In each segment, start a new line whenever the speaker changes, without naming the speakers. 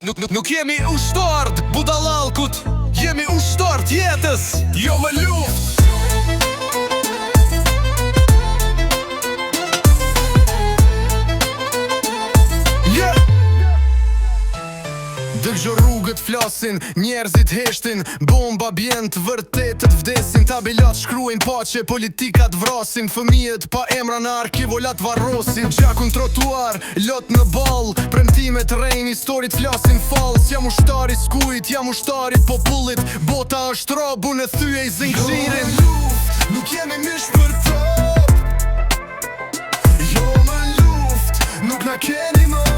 Nuk jemi ushtart budallallkut, jemi ushtart jetës, jo më luft. Dëgjoj rrugët flasin, njerëzit heshtin, bomba bjen të vërtetët vdesin, tabelat shkruajn paqe, politikat vrasin, fëmijët pa emra në arkivolat varrosin, gjakun trotuar, lot në ball, premtimet rejn, historit flasin fals, jam ushtari skujt, jam ushtari popullit, bota është robu në thyej zinxhirin. Nuk jemi mish për top, jo më luft, nuk na keni më rob.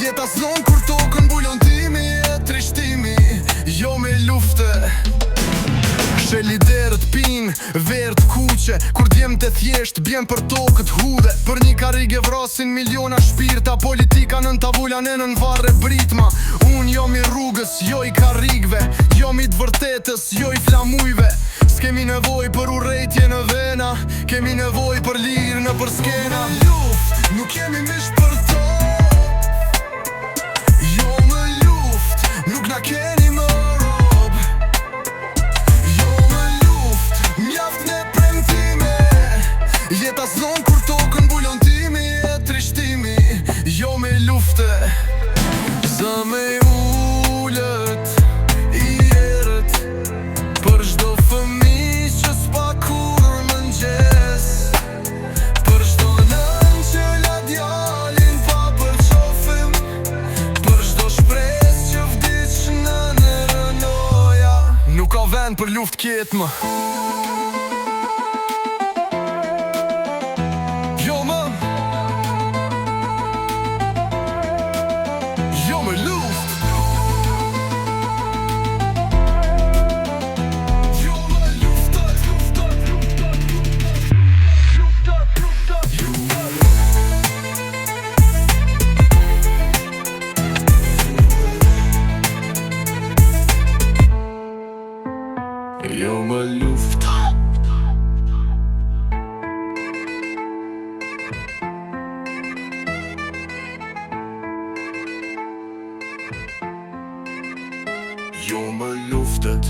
Jeta s'non kur tokën bulon timi e trishtimi, jo me lufte. Sheli derët pin, verët kuqe, kur djem të thjesht bjen për tokët hude. Për një karrige vrasin miliona shpirta, politika nën tavulan e nën varre britma. Unë jom i rrugës, jo i karrigve, jom i të vërtetës, jo i flamujve. S'kemi nevoj për urrejtje në vena, kemi nevoj për lirë në për skena. Luft, nuk jemi mish për to. Nuk na keni më rob, jo më luft, mjaft në premtime. Jeta s'non kur tokën bulon timi e trishtimi, jo me lufte. Sa me ullët i erët, për çdo fëmijë që s'pa kur mëngjes, për çdo nën që la djalin pa për qofim, për çdo shpreh nuk ka vend për luft kjetë më. Jo më, jo më luft. Jo më luftat, luftat, luftat, luftat, luftat, jo më luft. Jo më luftet.